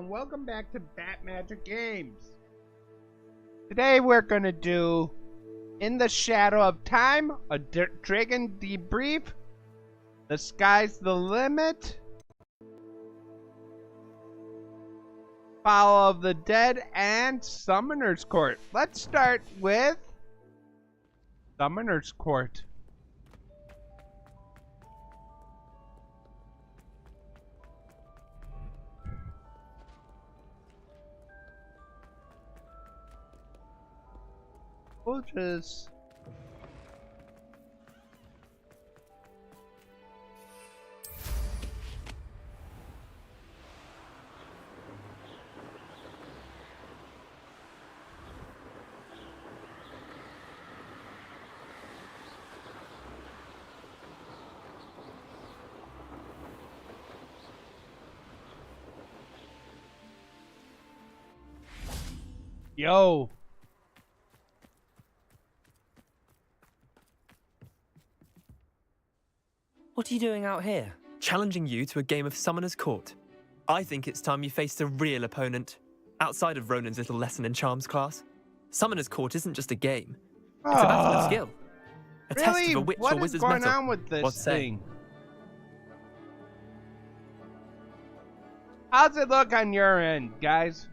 and welcome back to Bat Magic Games. Today we're gonna do In the Shadow of Time, a Dragon Debrief, The Sky's the Limit, Foal of the Dead, and Summoner's Court. Let's start with Summoner's Court. We'll just Yo. What are you doing out here? Challenging you to a game of Summoner's Court. I think it's time you faced a real opponent, outside of Ronan's little lesson in charms class. Summoner's Court isn't just a game. It's a battle of skill. A test of a witch or wizard's What is going mettle. on with this What's thing? How's it look on your end, guys?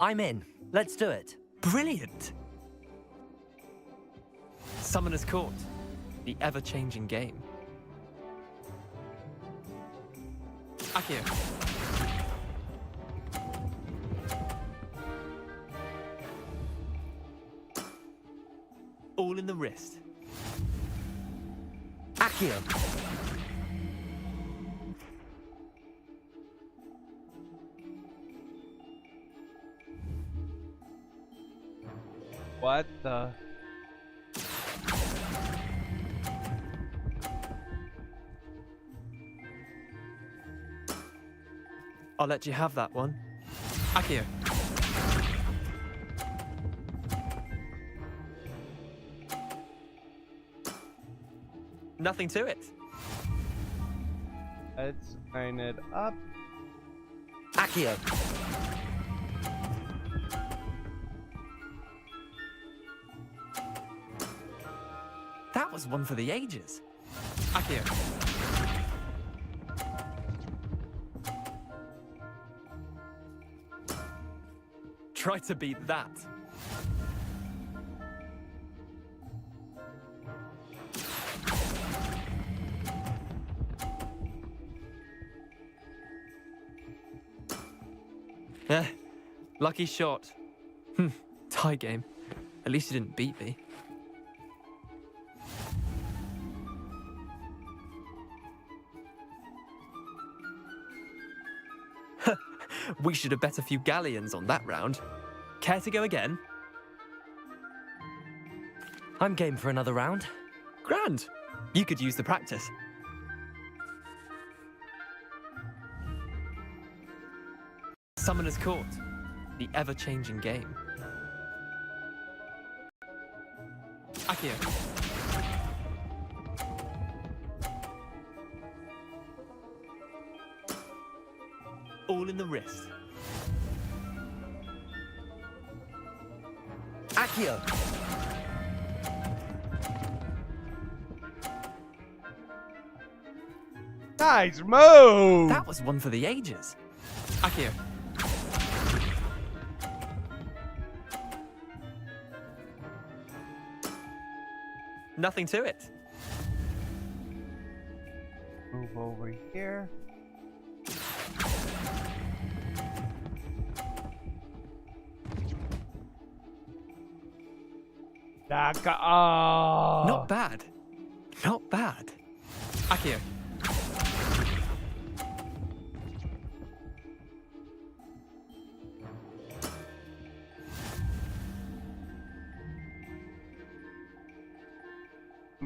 I'm in. Let's do it. Brilliant! Summoner's Court, the ever-changing game. Akio. All in the wrist. Accio. What the? I'll let you have that one. Akio. Nothing to it. Let's line it up. Accio. That was one for the ages. Akio. Try to beat that. Lucky shot. Tie game. At least you didn't beat me. We should have bet a few galleons on that round. Care to go again? I'm game for another round. Grand. You could use the practice. Summoner's Court, the ever-changing game. Akio. All in the wrist. Accio. Nice move! That was one for the ages. Akio. Nothing to it. Move over here. Oh. Not bad. Not bad. Akio.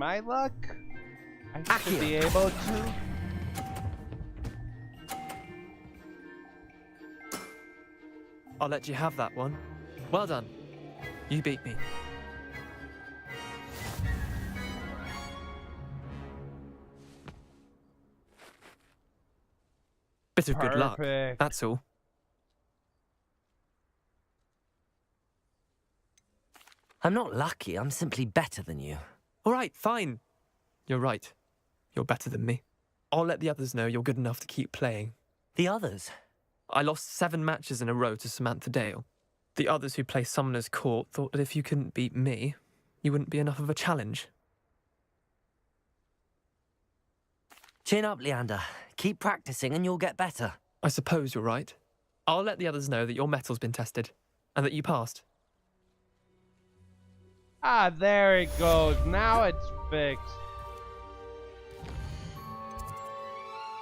my luck, I should be able to. I'll let you have that one. Well done. You beat me. Bit of good luck, Perfect. that's all. I'm not lucky, I'm simply better than you. All right, fine. You're right. You're better than me. I'll let the others know you're good enough to keep playing. The others? I lost 7 matches in a row to Samantha Dale. The others who play Summoner's Court thought that if you couldn't beat me, you wouldn't be enough of a challenge. Chin up, Leander. Keep practicing and you'll get better. I suppose you're right. I'll let the others know that your metal's been tested, and that you passed. Ah, there it goes. Now it's fixed.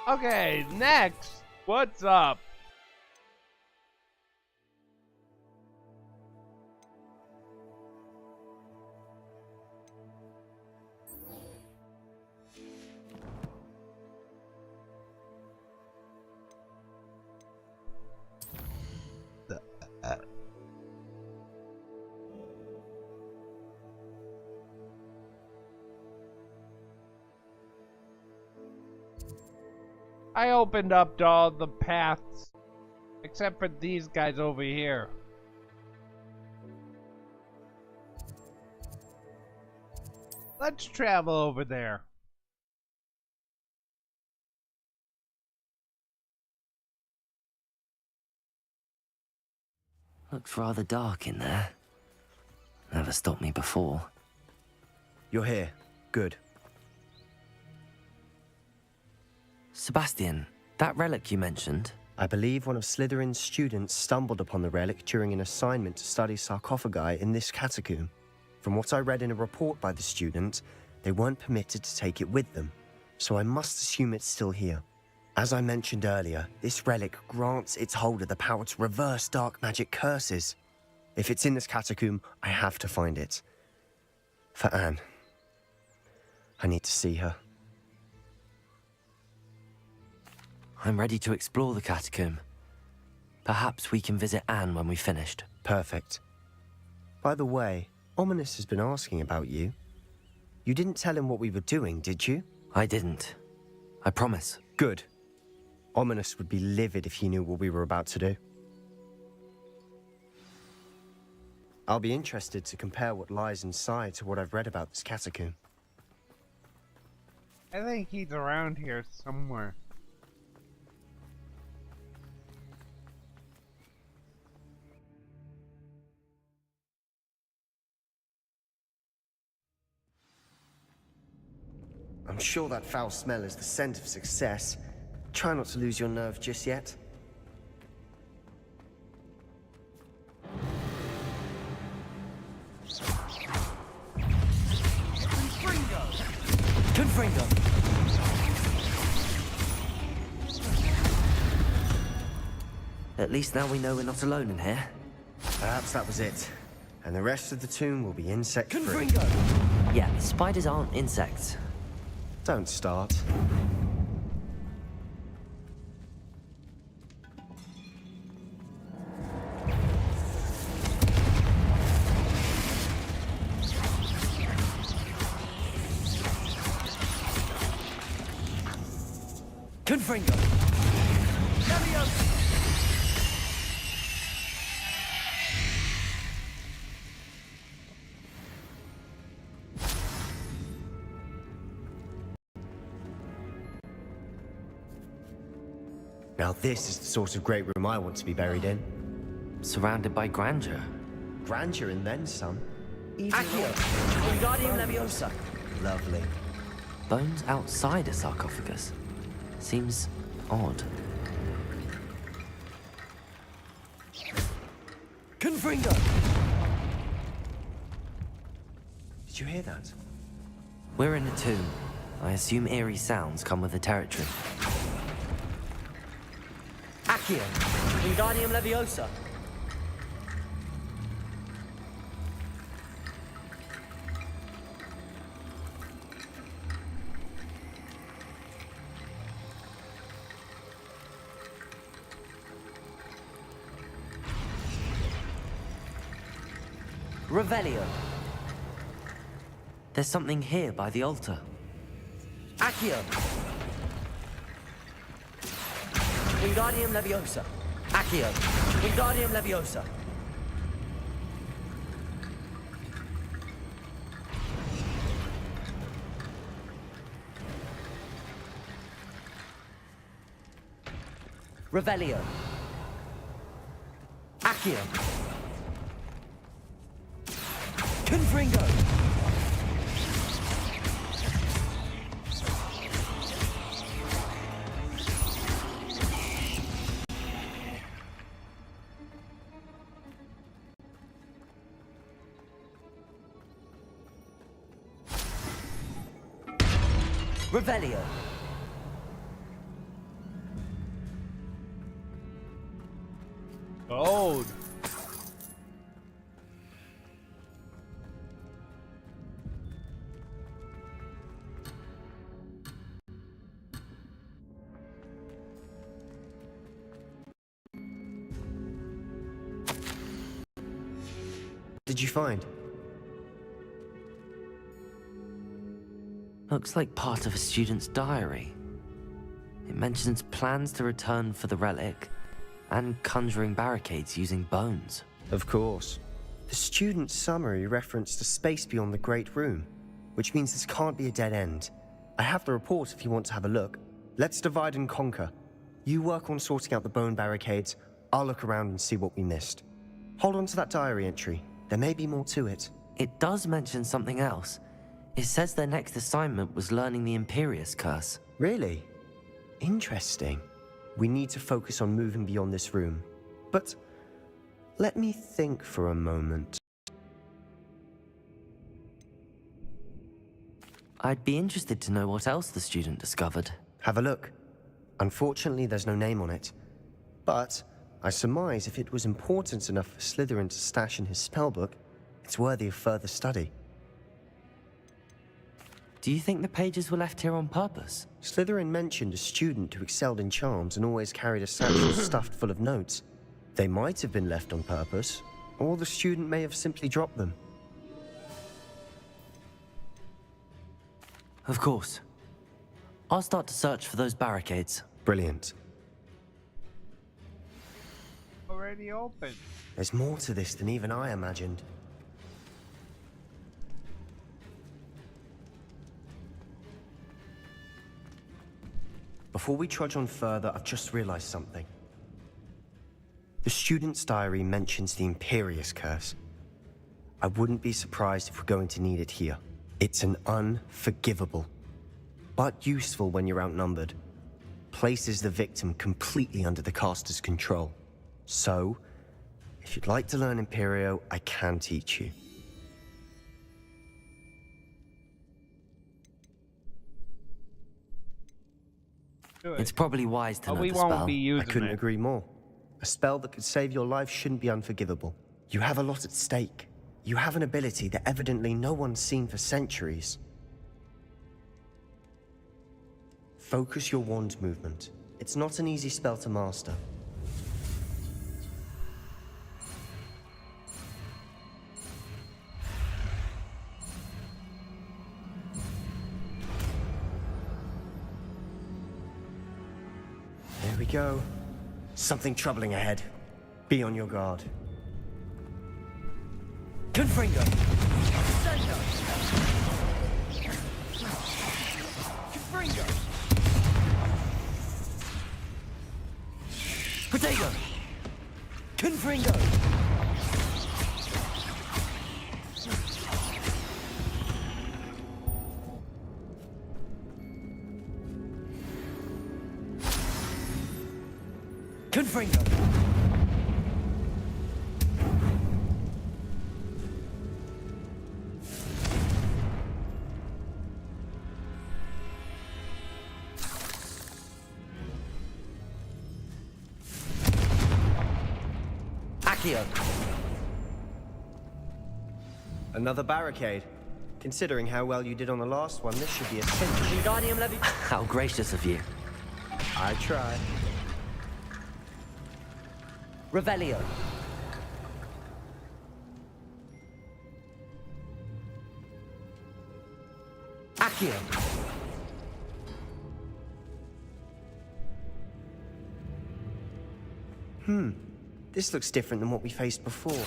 Okay, next. What's up? I opened up to all the paths, except for these guys over here. Let's travel over there. Looks rather dark in there. Never stopped me before. You're here. Good. Sebastian, that relic you mentioned, I believe one of Slytherin's students stumbled upon the relic during an assignment to study sarcophagi in this catacomb. From what I read in a report by the student, they weren't permitted to take it with them, so I must assume it's still here. As I mentioned earlier, this relic grants its holder the power to reverse dark magic curses. If it's in this catacomb, I have to find it. For Anne. I need to see her. I'm ready to explore the catacomb. Perhaps we can visit Anne when we've finished. Perfect. By the way, Ominous has been asking about you. You didn't tell him what we were doing, did you? I didn't. I promise. Good. Ominous would be livid if he knew what we were about to do. I'll be interested to compare what lies inside to what I've read about this catacomb. I think he's around here somewhere. I'm sure that foul smell is the scent of success. Try not to lose your nerve just yet. Confringo! At least now we know we're not alone in here. Perhaps that was it. And the rest of the tomb will be insect-free. Confringo! Yeah, spiders aren't insects. Don't start. Confringo! Now this is the sort of great room I want to be buried in. Surrounded by grandeur. Grandeur and then some. Accio! Wingardium Leviosa! Lovely. Bones outside a sarcophagus. Seems odd. Confringo! Did you hear that? We're in a tomb. I assume eerie sounds come with the territory. Accio! Wingardium Leviosa! Revelio. There's something here by the altar. Accio. Wingardium Leviosa. Accio. Wingardium Leviosa. Revelio. Accio. Confringo. Revelio. Gold. Did you find? Looks like part of a student's diary. It mentions plans to return for the relic and conjuring barricades using bones. Of course. The student's summary referenced a space beyond the Great Room, which means this can't be a dead end. I have the report if you want to have a look. Let's divide and conquer. You work on sorting out the bone barricades, I'll look around and see what we missed. Hold on to that diary entry. There may be more to it. It does mention something else. It says their next assignment was learning the Imperius Curse. Really? Interesting. We need to focus on moving beyond this room. But let me think for a moment. I'd be interested to know what else the student discovered. Have a look. Unfortunately, there's no name on it. But I surmise if it was important enough for Slytherin to stash in his spellbook, it's worthy of further study. Do you think the pages were left here on purpose? Slytherin mentioned a student who excelled in charms and always carried a satchel stuffed full of notes. They might have been left on purpose, or the student may have simply dropped them. Of course. I'll start to search for those barricades. Brilliant. Already open. There's more to this than even I imagined. Before we trudge on further, I've just realized something. The student's diary mentions the Imperius Curse. I wouldn't be surprised if we're going to need it here. It's an unforgivable, but useful when you're outnumbered. Places the victim completely under the caster's control. So, if you'd like to learn Imperio, I can teach you. Do it. It's probably wise to But know we the won't spell. be I using couldn't it. agree more. A spell that could save your life shouldn't be unforgivable. You have a lot at stake. You have an ability that evidently no one's seen for centuries. Focus your wand movement. It's not an easy spell to master. There we go. Something troubling ahead. Be on your guard. Confringo! Confringo! Potato! Confringo! Confringo! Accio! Another barricade. Considering how well you did on the last one, this should be a cinch. Wingardium Leviosa! How gracious of you. I tried. Revelio! Accio. This looks different than what we faced before.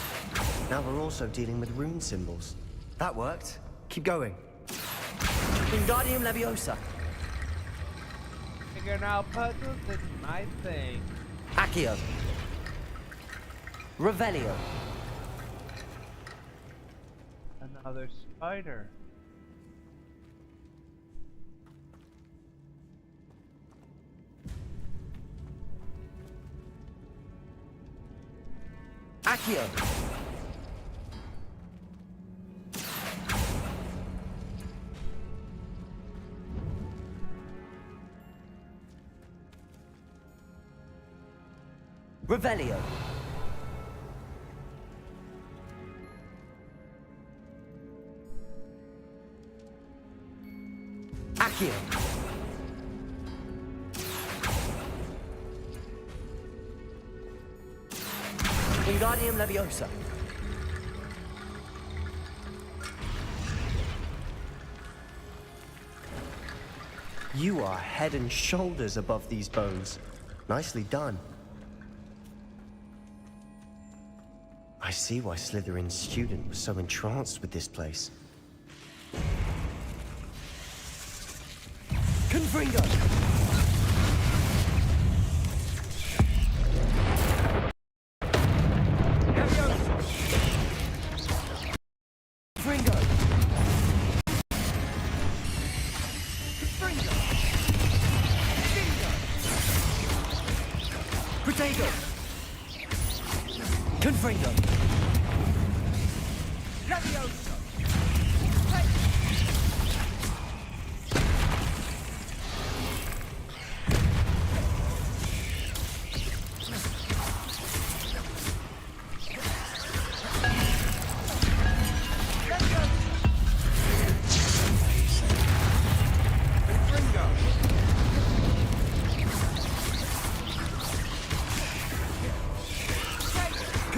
Now we're also dealing with rune symbols. That worked. Keep going. Wingardium Leviosa. Figuring out puzzles is my thing. Accio. Revelio. Another spider. Accio. Revelio. Accio. Wingardium Leviosa. You are head and shoulders above these bones. Nicely done. I see why Slytherin's student was so entranced with this place. Confringo. Confringo. Confringo. Protego. Confringo. Leviosa.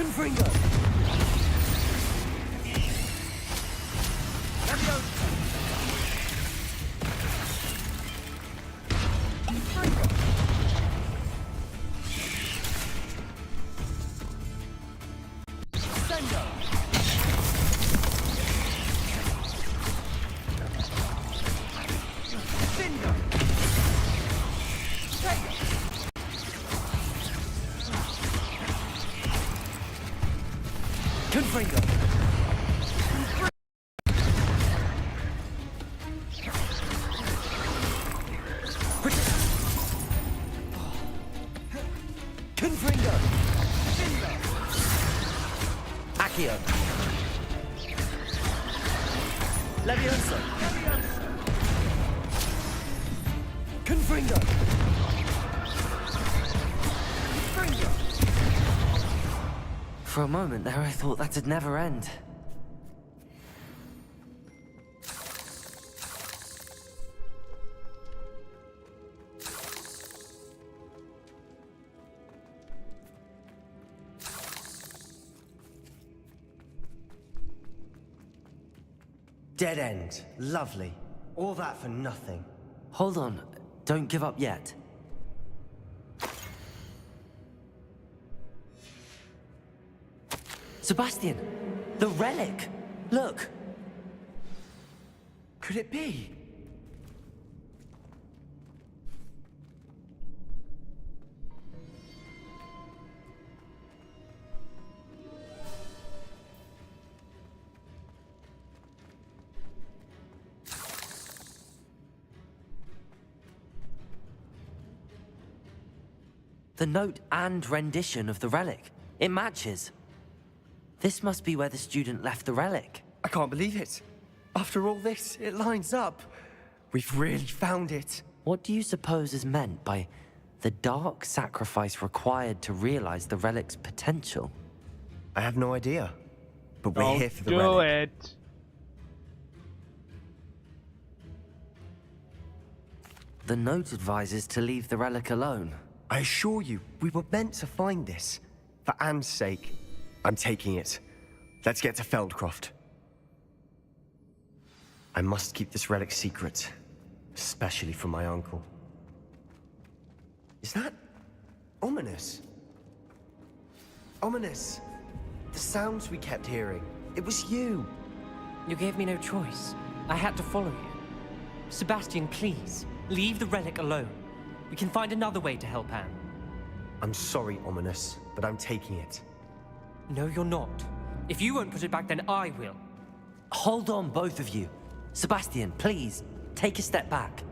Confringo. Confringo. Confringo. Accio. Leviosa. Confringo. For a moment there, I thought that'd never end. Dead end. Lovely. All that for nothing. Hold on. Don't give up yet. Sebastian! The relic! Look! Could it be? The note and rendition of the relic. It matches. This must be where the student left the relic. I can't believe it. After all this, it lines up. We've really found it. What do you suppose is meant by the dark sacrifice required to realize the relic's potential? I have no idea. But we're Don't here for the do relic. it. The note advises to leave the relic alone. I assure you, we were meant to find this. For Anne's sake. I'm taking it. Let's get to Feldcroft. I must keep this relic secret, especially from my uncle. Is that ominous? Ominous! The sounds we kept hearing. It was you! You gave me no choice. I had to follow you. Sebastian, please, leave the relic alone. We can find another way to help Anne. I'm sorry, Ominous, but I'm taking it. No, you're not. If you won't put it back, then I will. Hold on, both of you. Sebastian, please, take a step back.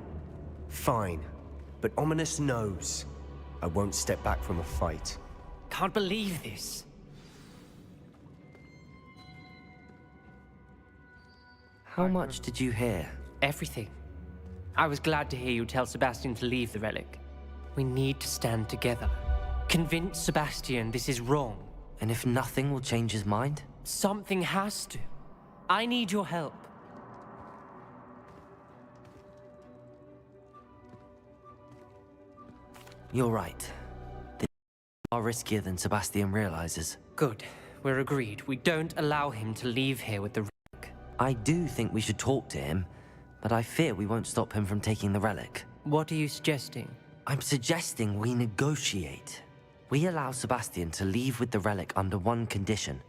Fine, but Ominous knows I won't step back from a fight. Can't believe this. How much did you hear? Everything. I was glad to hear you tell Sebastian to leave the relic. We need to stand together. Convince Sebastian this is wrong. And if nothing will change his mind? Something has to. I need your help. You're right. They are riskier than Sebastian realizes. Good. We're agreed. We don't allow him to leave here with the relic. I do think we should talk to him, but I fear we won't stop him from taking the relic. What are you suggesting? I'm suggesting we negotiate. We allow Sebastian to leave with the relic under one condition.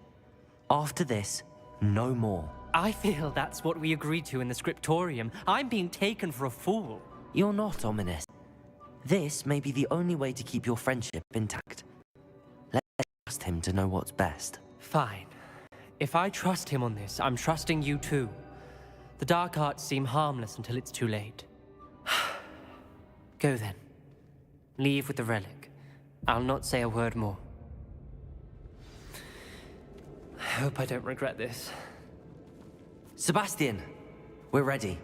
After this, no more. I feel that's what we agreed to in the scriptorium. I'm being taken for a fool. You're not, Ominous. This may be the only way to keep your friendship intact. Let's trust him to know what's best. Fine. If I trust him on this, I'm trusting you too. The dark arts seem harmless until it's too late. Go then. Leave with the relic. I'll not say a word more. I hope I don't regret this. Sebastian, we're ready.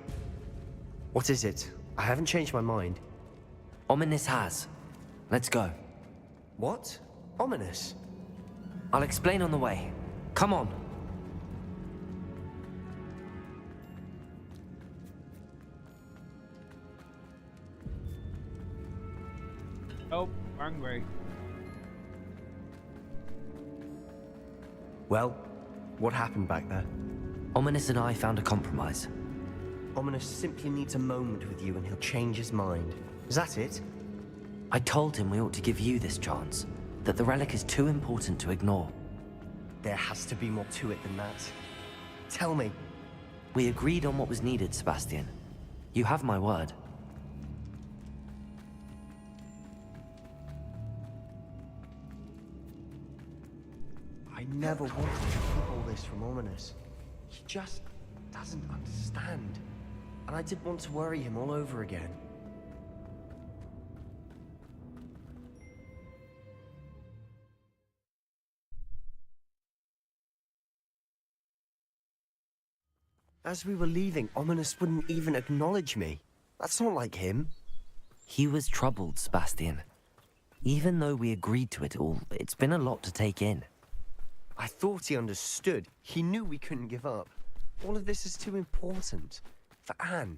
What is it? I haven't changed my mind. Ominous has. Let's go. What? Ominous? I'll explain on the way. Come on. Oh, wrong way. Well, what happened back there? Ominous and I found a compromise. Ominous simply needs a moment with you and he'll change his mind. Is that it? I told him we ought to give you this chance, that the relic is too important to ignore. There has to be more to it than that. Tell me. We agreed on what was needed, Sebastian. You have my word. I never wanted to keep all this from Ominous. He just doesn't understand. And I didn't want to worry him all over again. As we were leaving, Ominous wouldn't even acknowledge me. That's not like him. He was troubled, Sebastian. Even though we agreed to it all, it's been a lot to take in. I thought he understood. He knew we couldn't give up. All of this is too important. For Anne.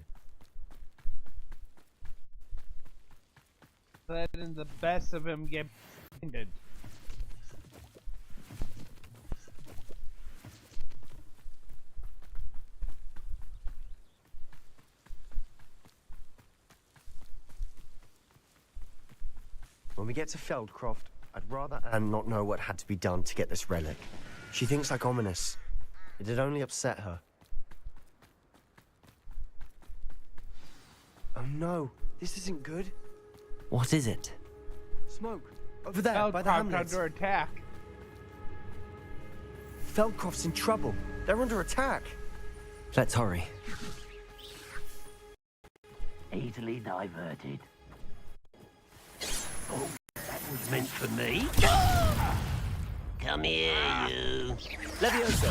Letting the best of him get blinded. When we get to Feldcroft, I'd rather Anne not know what had to be done to get this relic. She thinks like Ominous. It'd only upset her. Oh no, this isn't good. What is it? Smoke! Over there, by the Feldcroft hamlet. under attack. Feldcroft's in trouble. They're under attack. Let's hurry. Easily diverted. Oh, that was meant for me. Come here, you. Leviosa!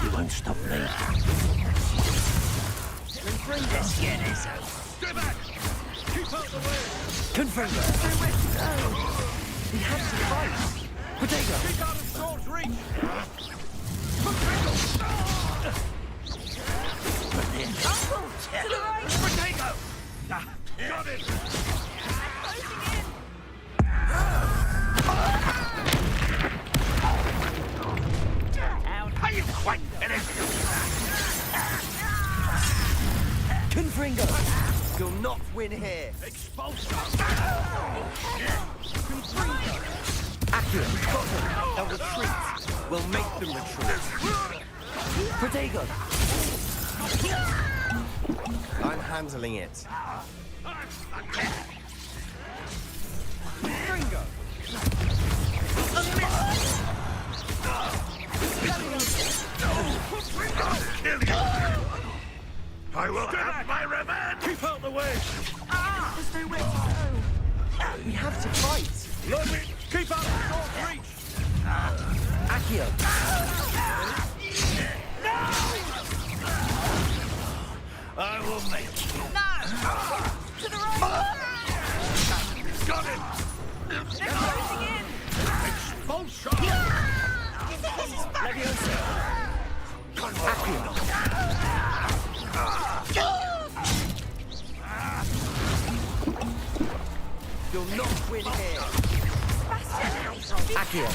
You won't stop me. Let's get this out. Stay back! Keep out the way! Confringo! He had to fight! Potato! Keep out of sword's reach! Potato! Got it! Are you quite finished? Confringo! You'll not win here. Expulsor! Accurate. Got them. They'll retreat. We'll make them retreat. Protego! I'm handling it. Confringo! Kill you! I will have my revenge! Keep out the way! Stay away. We have to fight. Let me keep out of sword's reach! Accio! I will make you! To the right! Got him! They're closing in! Expulsor! You'll not win here. Accio!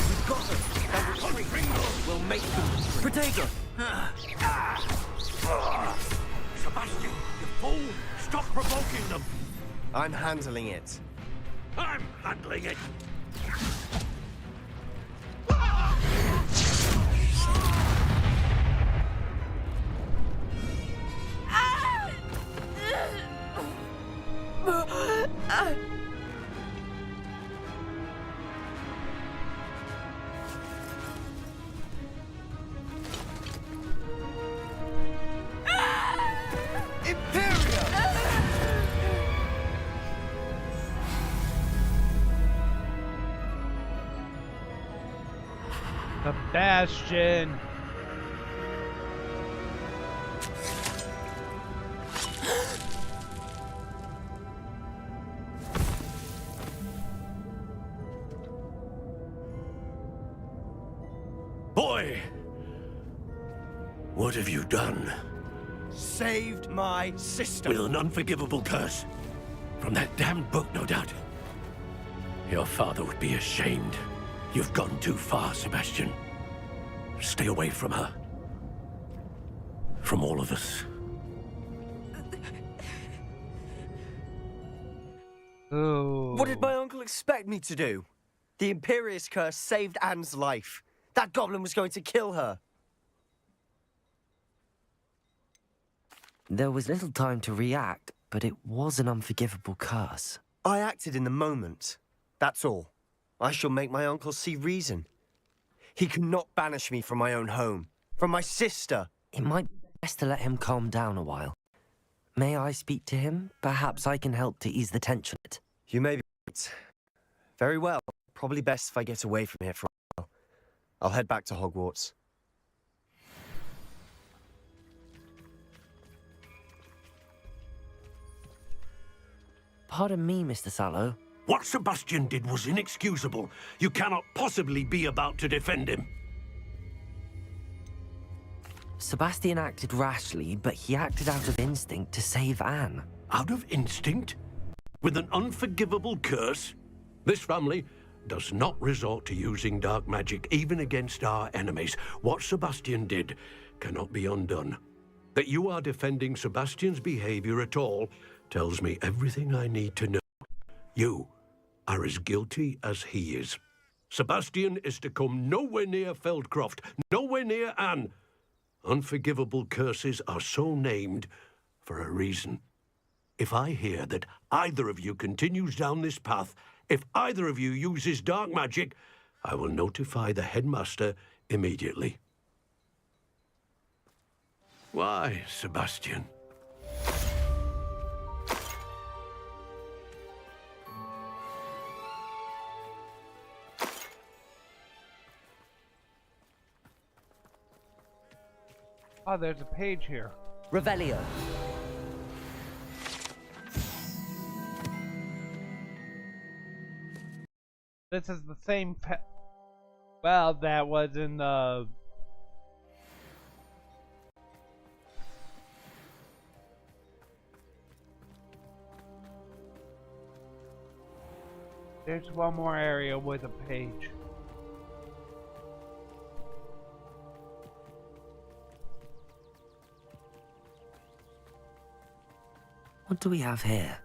We've got them. They'll retreat. We'll make them. Protego! Sebastian, you fool! Stop provoking them! I'm handling it. I'm handling it! Sebastian. Boy! What have you done? Saved my sister. With an unforgivable curse. From that damned book, no doubt. Your father would be ashamed. You've gone too far, Sebastian. Stay away from her. From all of us. Ooh. What did my uncle expect me to do? The Imperious curse saved Anne's life. That goblin was going to kill her. There was little time to react, but it was an unforgivable curse. I acted in the moment. That's all. I shall make my uncle see reason. He cannot banish me from my own home, from my sister. It might be best to let him calm down a while. May I speak to him? Perhaps I can help to ease the tension. You may be right. Very well. Probably best if I get away from here for a while. I'll head back to Hogwarts. Pardon me, Mr. Sallow. What Sebastian did was inexcusable. You cannot possibly be about to defend him. Sebastian acted rashly, but he acted out of instinct to save Anne. Out of instinct? With an unforgivable curse? This family does not resort to using dark magic even against our enemies. What Sebastian did cannot be undone. That you are defending Sebastian's behavior at all tells me everything I need to know. You are as guilty as he is. Sebastian is to come nowhere near Feldcroft, nowhere near Anne. Unforgivable curses are so named for a reason. If I hear that either of you continues down this path, if either of you uses dark magic, I will notify the headmaster immediately. Why, Sebastian? Oh, there's a page here. Revelio. This is the same well, that was in the... There's one more area with a page. What do we have here?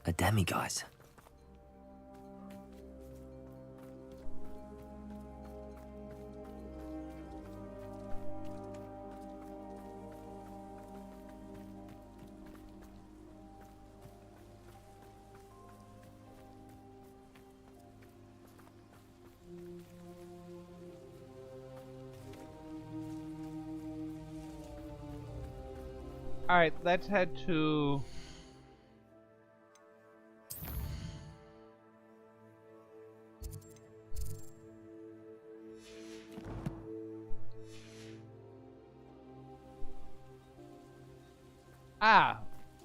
A demiguise. Alright, let's head to...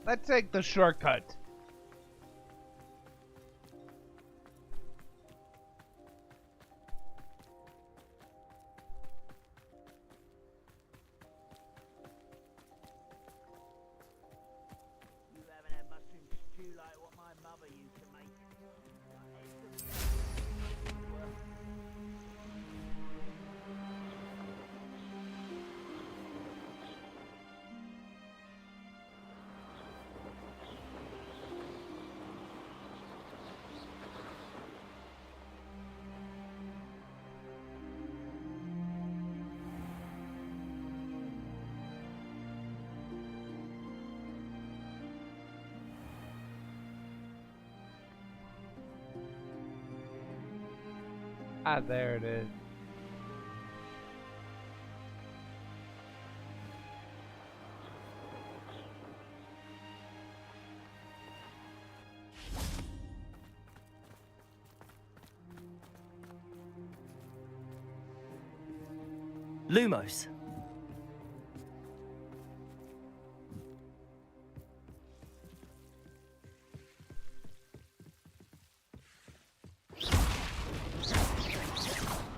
let's take the shortcut. There it is. Lumos.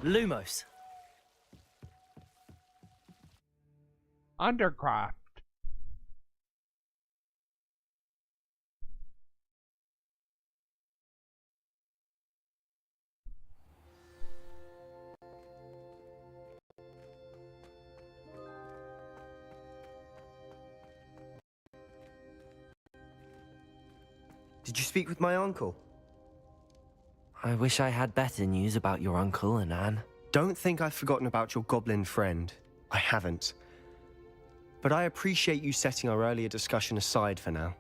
Lumos. Undercroft. Did you speak with my uncle? I wish I had better news about your uncle and Anne. Don't think I've forgotten about your goblin friend. I haven't. But I appreciate you setting our earlier discussion aside for now.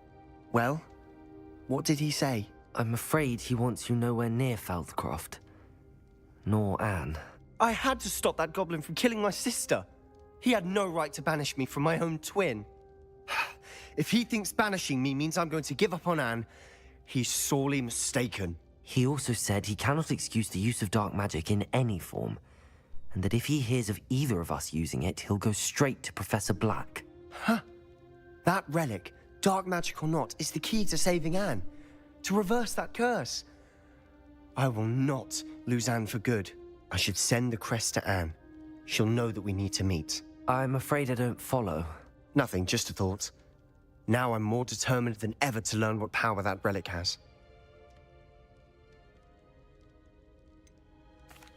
Well, what did he say? I'm afraid he wants you nowhere near Feldcroft. Nor Anne. I had to stop that goblin from killing my sister. He had no right to banish me from my own twin. If he thinks banishing me means I'm going to give up on Anne, he's sorely mistaken. He also said he cannot excuse the use of dark magic in any form, and that if he hears of either of us using it, he'll go straight to Professor Black. Huh? That relic, dark magic or not, is the key to saving Anne. To reverse that curse. I will not lose Anne for good. I should send the crest to Anne. She'll know that we need to meet. I'm afraid I don't follow. Nothing, just a thought. Now I'm more determined than ever to learn what power that relic has.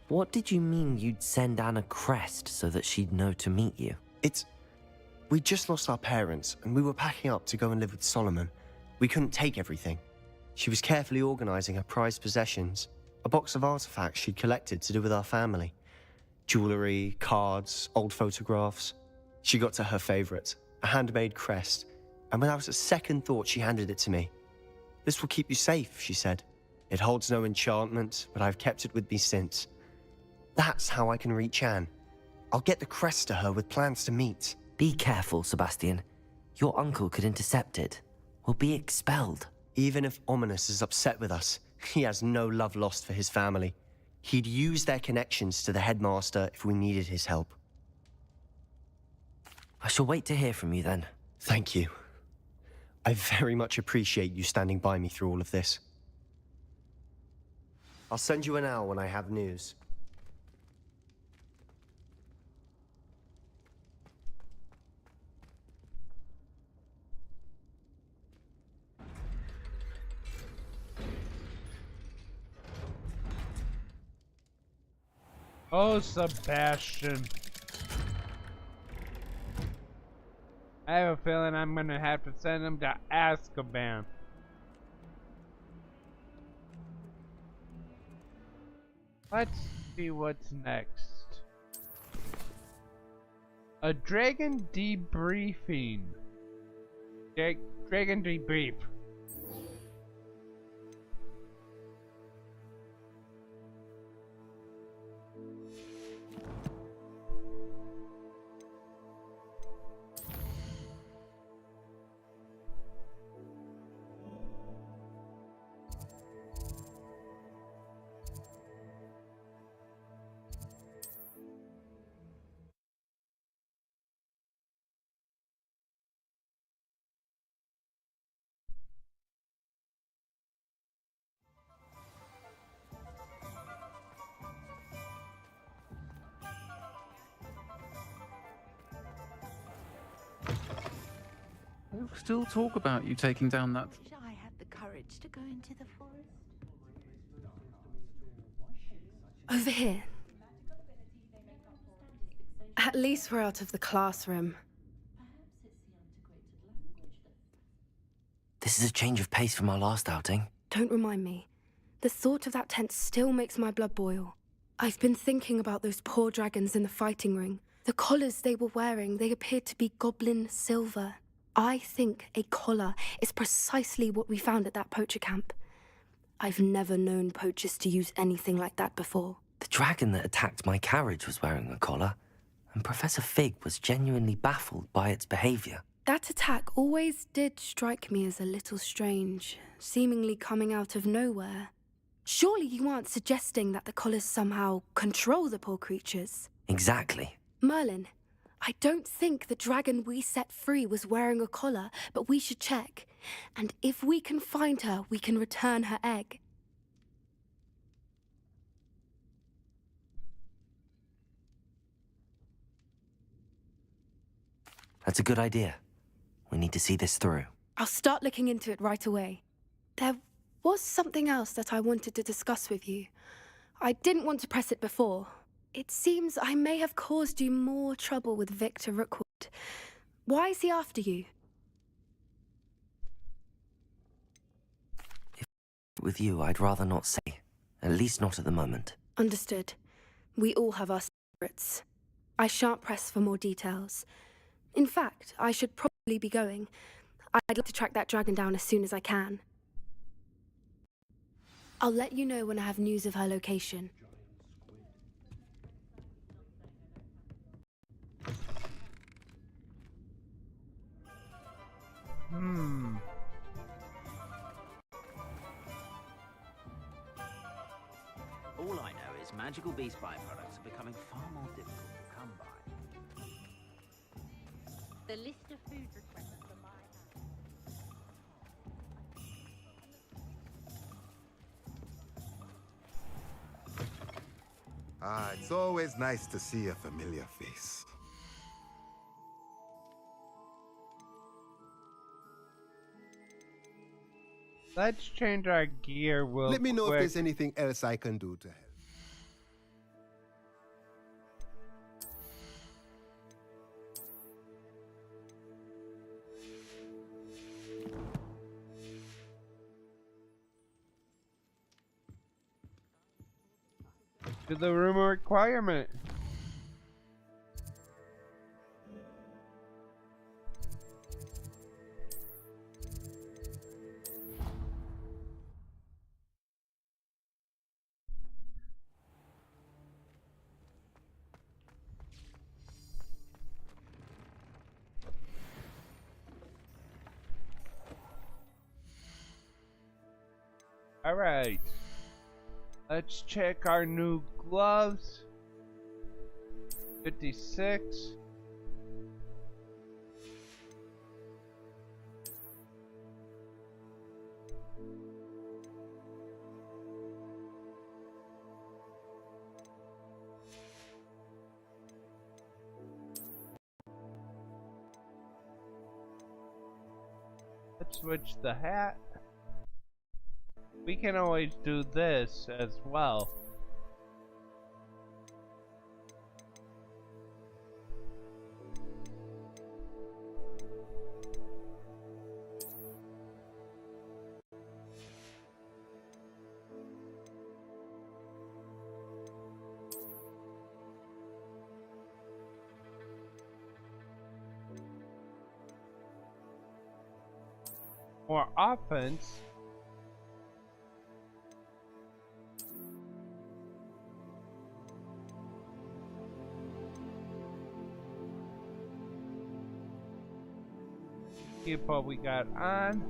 What did you mean you'd send Anne a crest so that she'd know to meet you? We just lost our parents, and we were packing up to go and live with Solomon. We couldn't take everything. She was carefully organizing her prized possessions, a box of artifacts she'd collected to do with our family. Jewelry, cards, old photographs. She got to her favorite, a handmade crest, and without a second thought, she handed it to me. "This will keep you safe," she said. "It holds no enchantment, but I've kept it with me since. That's how I can reach Anne. I'll get the crest to her with plans to meet." Be careful, Sebastian. Your uncle could intercept it. We'll be expelled. Even if Ominous is upset with us, he has no love lost for his family. He'd use their connections to the headmaster if we needed his help. I shall wait to hear from you then. Thank you. I very much appreciate you standing by me through all of this. I'll send you an owl when I have news. Oh, Sebastian. I have a feeling I'm gonna have to send him to Azkaban. Let's see what's next. A Dragon Debriefing. Dragon Debrief. They still talk about you taking down that. I had the courage to go into the forest. Over here. At least we're out of the classroom. This is a change of pace from our last outing. Don't remind me. The thought of that tent still makes my blood boil. I've been thinking about those poor dragons in the fighting ring. The collars they were wearing, they appeared to be goblin silver. I think a collar is precisely what we found at that poacher camp. I've never known poachers to use anything like that before. The dragon that attacked my carriage was wearing a collar, and Professor Fig was genuinely baffled by its behavior. That attack always did strike me as a little strange, seemingly coming out of nowhere. Surely you aren't suggesting that the collars somehow control the poor creatures? Exactly. Merlin, I don't think the dragon we set free was wearing a collar, but we should check. And if we can find her, we can return her egg. That's a good idea. We need to see this through. I'll start looking into it right away. There was something else that I wanted to discuss with you. I didn't want to press it before. It seems I may have caused you more trouble with Victor Rookwood. Why is he after you? If with you, I'd rather not say. At least not at the moment. Understood. We all have our secrets. I shan't press for more details. In fact, I should probably be going. I'd like to track that dragon down as soon as I can. I'll let you know when I have news of her location. All I know is magical beast byproducts are becoming far more difficult to come by. The list of food requests for my It's always nice to see a familiar face. Let's change our gear real Let me know quick. if there's anything else I can do to help. To the room of requirement. All right. Let's check our new gloves. 56. Let's switch the hat. We can always do this as well. more offense. Keep what we got on.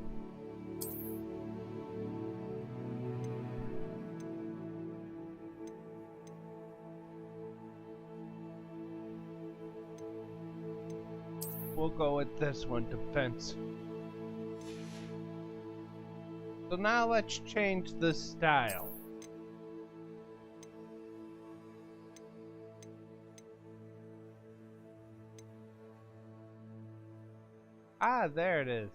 We'll go with this one, defense. So now let's change the style. Ah, there it is.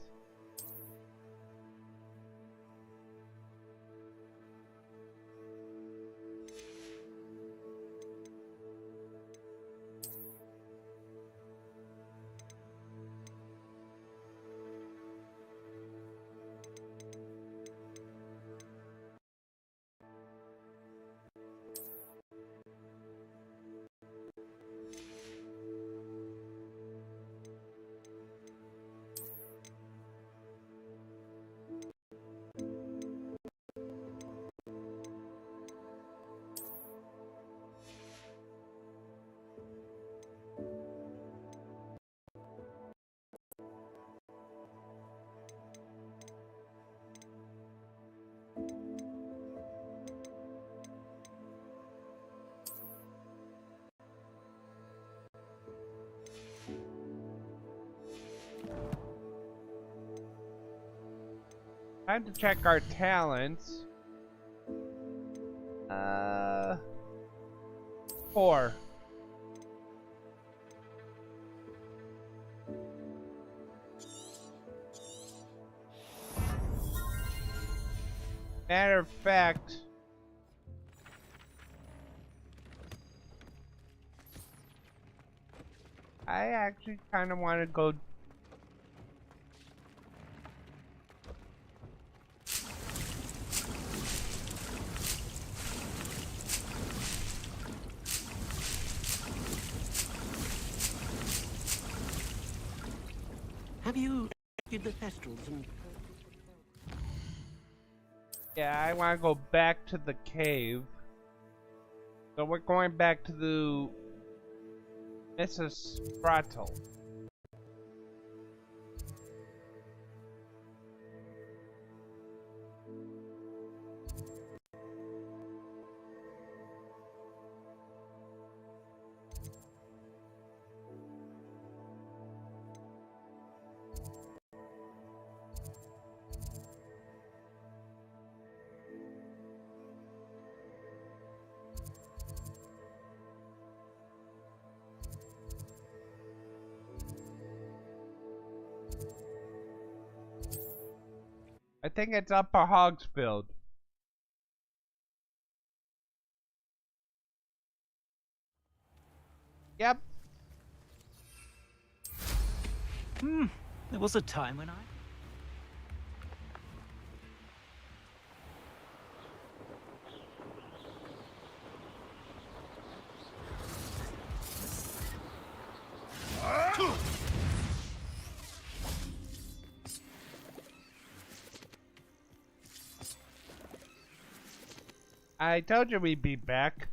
Time to check our talents. 4. Matter of fact, I actually kind of want to go. Have you did the Thestrals and... Yeah, I want to go back to the cave. So we're going back to the Mrs. Throttle. I think it's Upper Hogsfield. Yep. There was a time when I... I told you we'd be back.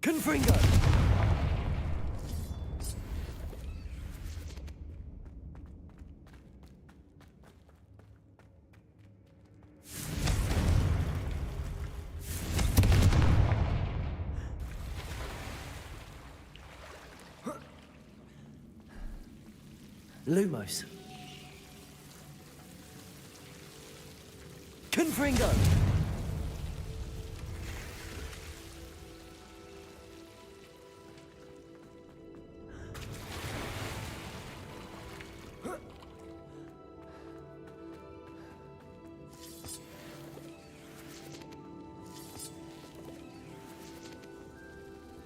Confringo! Lumos. Confringo!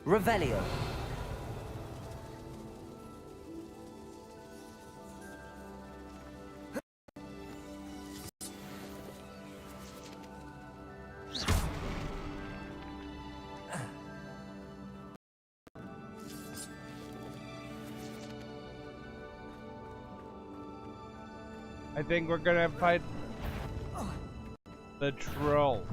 Revelio. I think we're gonna fight the troll.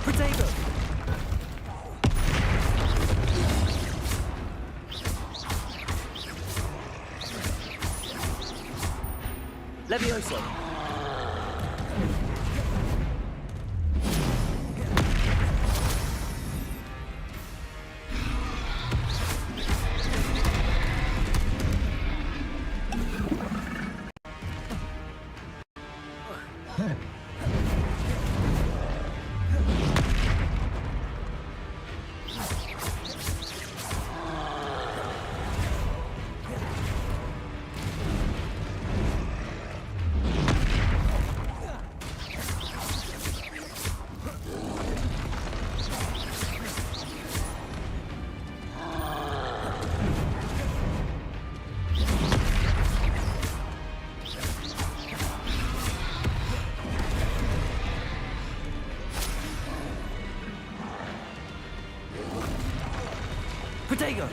Potato! Levioso! Potato!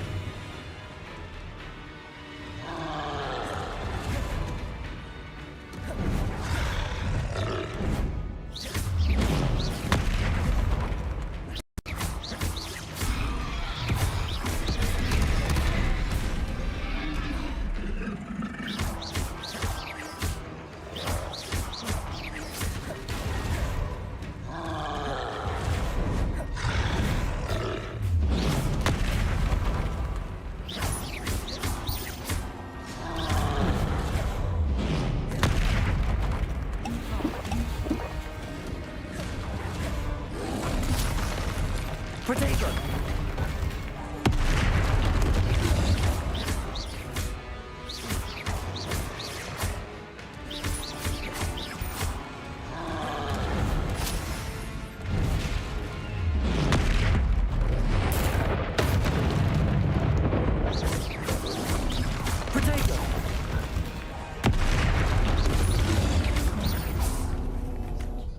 Potato! Potato!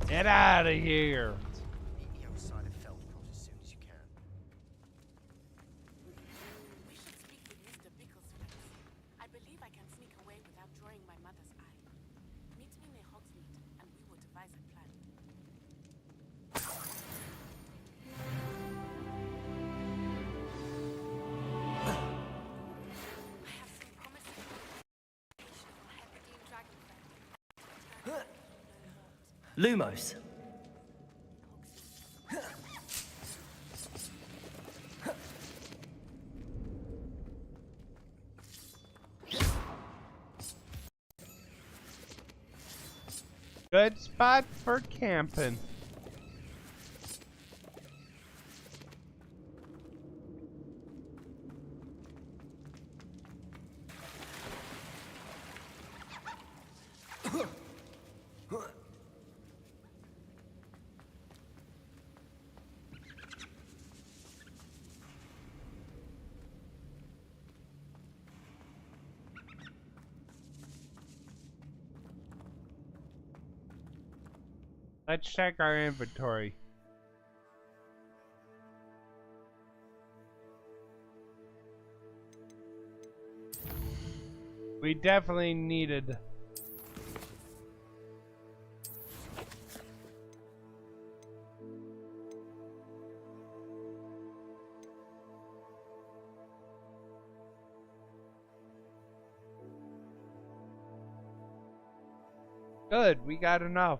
Get out of here! Meet me outside of Felport as soon as you can. We should speak with Mr. Bicklesworth. I believe I can sneak away without drawing my mother's eye. Meet me near Hogsmeade, and we will devise a plan. I have some promising information on Hebridean Dragonfly. Lumos. Good spot for camping. Let's check our inventory. We definitely needed. Good, we got enough.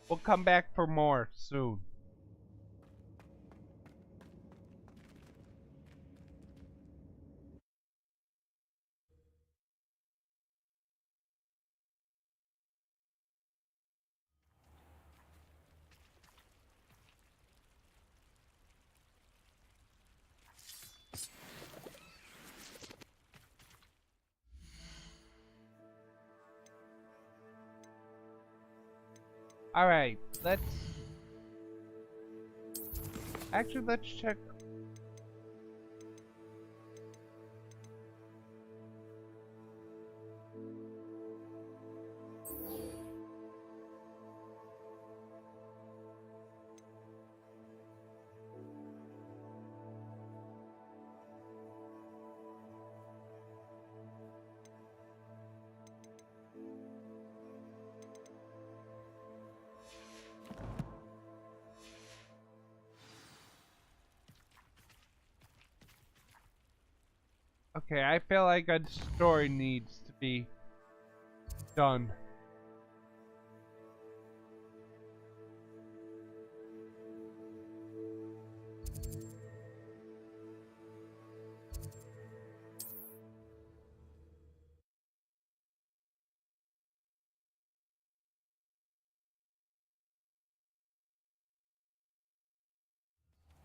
We'll come back for more soon. Alright, let's check. Okay, I feel like a story needs to be done.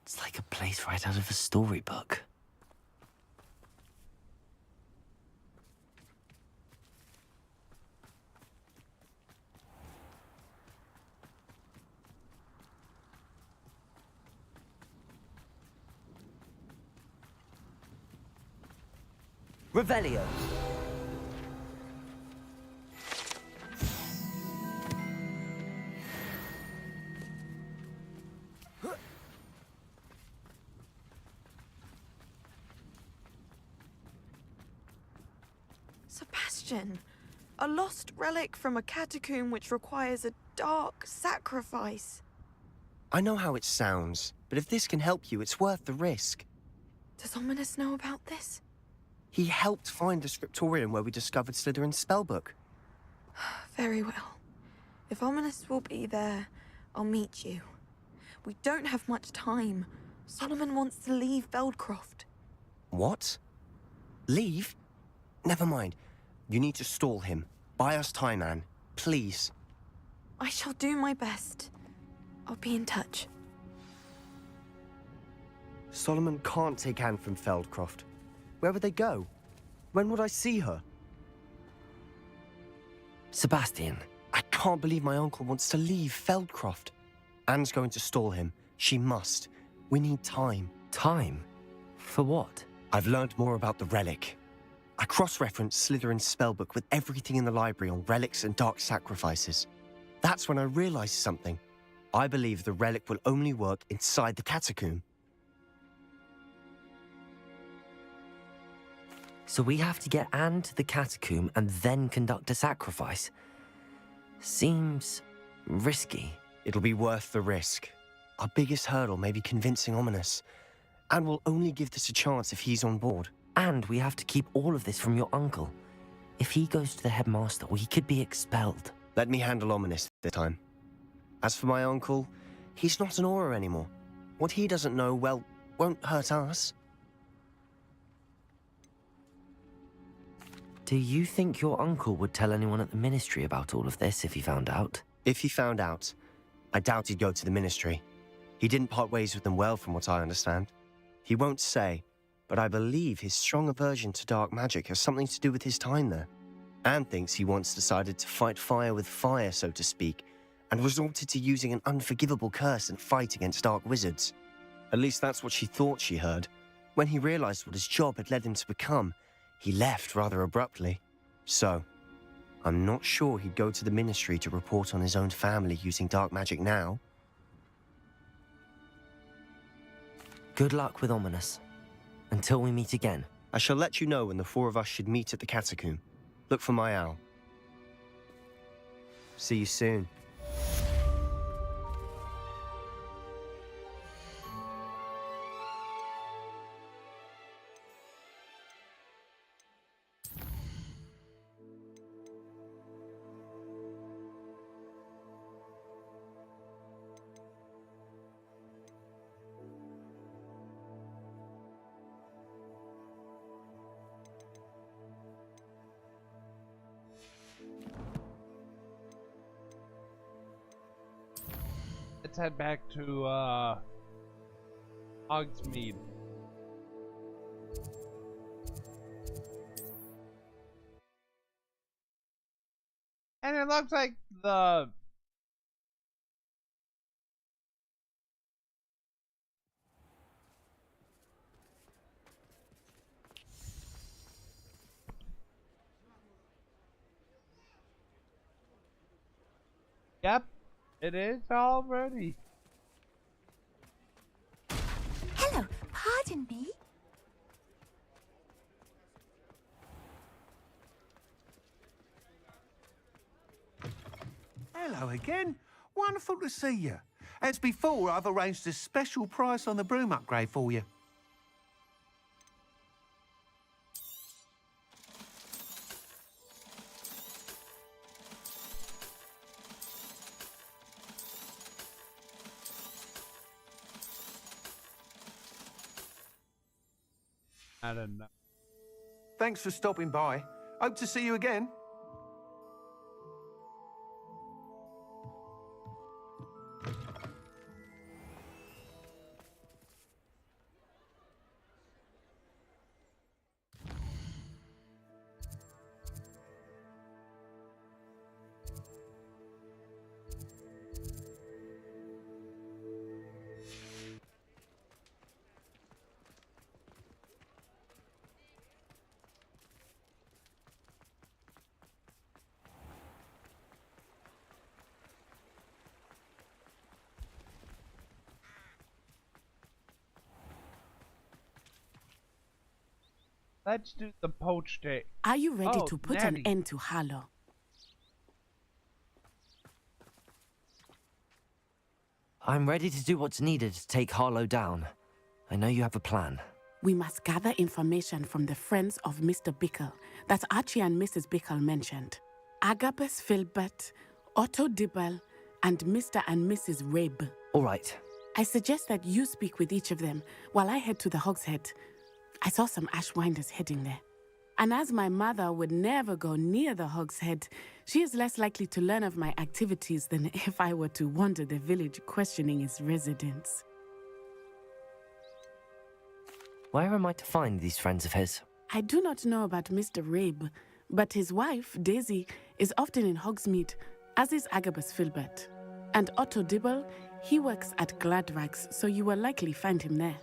It's like a place right out of a storybook. Revelio. Sebastian, a lost relic from a catacomb which requires a dark sacrifice. I know how it sounds, but if this can help you, it's worth the risk. Does Ominous know about this? He helped find the scriptorium where we discovered Slytherin's spellbook. Very well. If Ominous will be there, I'll meet you. We don't have much time. Solomon wants to leave Beldcroft. What? Leave? Never mind. You need to stall him. Buy us time, Anne. Please. I shall do my best. I'll be in touch. Solomon can't take Anne from Feldcroft. Where would they go? When would I see her? Sebastian. I can't believe my uncle wants to leave Feldcroft. Anne's going to stall him. She must. We need time. Time? For what? I've learned more about the relic. I cross-referenced Slytherin's spellbook with everything in the library on relics and dark sacrifices. That's when I realized something. I believe the relic will only work inside the catacomb. So we have to get Anne to the catacomb and then conduct a sacrifice. Seems risky. It'll be worth the risk. Our biggest hurdle may be convincing Ominous. And we'll only give this a chance if he's on board. And we have to keep all of this from your uncle. If he goes to the headmaster, he could be expelled. Let me handle Ominous this time. As for my uncle, he's not an Auror anymore. What he doesn't know, well, won't hurt us. Do you think your uncle would tell anyone at the ministry about all of this if he found out? If he found out, I doubt he'd go to the ministry. He didn't part ways with them well, from what I understand. He won't say, but I believe his strong aversion to dark magic has something to do with his time there. Anne thinks he once decided to fight fire with fire, so to speak, and resorted to using an unforgivable curse and fight against dark wizards. At least that's what she thought she heard. When he realized what his job had led him to become, he left rather abruptly. So, I'm not sure he'd go to the ministry to report on his own family using dark magic now. Good luck with Ominous. Until we meet again. I shall let you know when the four of us should meet at the catacomb. Look for my owl. See you soon. Let's head back to Hogsmeade. And it looks like the Yep, it is already. Hello, pardon me. Hello again. Wonderful to see you. As before, I've arranged a special price on the broom upgrade for you. I don't know. Thanks for stopping by. Hope to see you again. Let's do the poached egg. Are you ready Oh, to put Natty. an end to Harlow? I'm ready to do what's needed to take Harlow down. I know you have a plan. We must gather information from the friends of Mr. Bickle that Archie and Mrs. Bickle mentioned. Agabus Filbert, Otto Dibble, and Mr. and Mrs. Rabe. All right. I suggest that you speak with each of them while I head to the Hogshead. I saw some Ashwinders heading there. And as my mother would never go near the Hogshead, she is less likely to learn of my activities than if I were to wander the village questioning its residents. Where am I to find these friends of his? I do not know about Mr. Rabe, but his wife, Daisy, is often in Hogsmeade, as is Agabus Filbert. And Otto Dibble, he works at Gladrags, so you will likely find him there.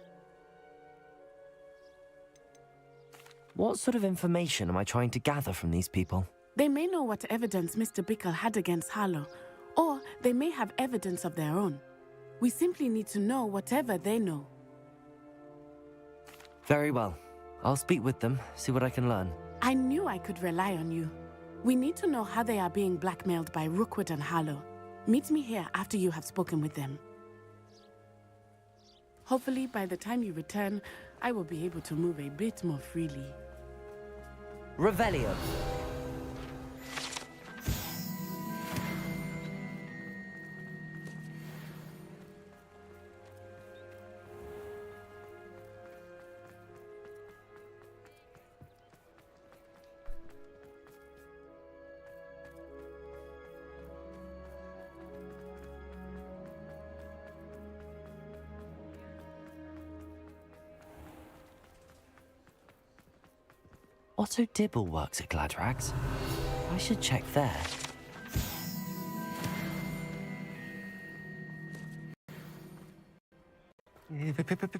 What sort of information am I trying to gather from these people? They may know what evidence Mr. Bickle had against Harlow, or they may have evidence of their own. We simply need to know whatever they know. Very well. I'll speak with them, see what I can learn. I knew I could rely on you. We need to know how they are being blackmailed by Rookwood and Harlow. Meet me here after you have spoken with them. Hopefully, by the time you return, I will be able to move a bit more freely. Revelio. Otto Dibble works at Gladrags. I should check there.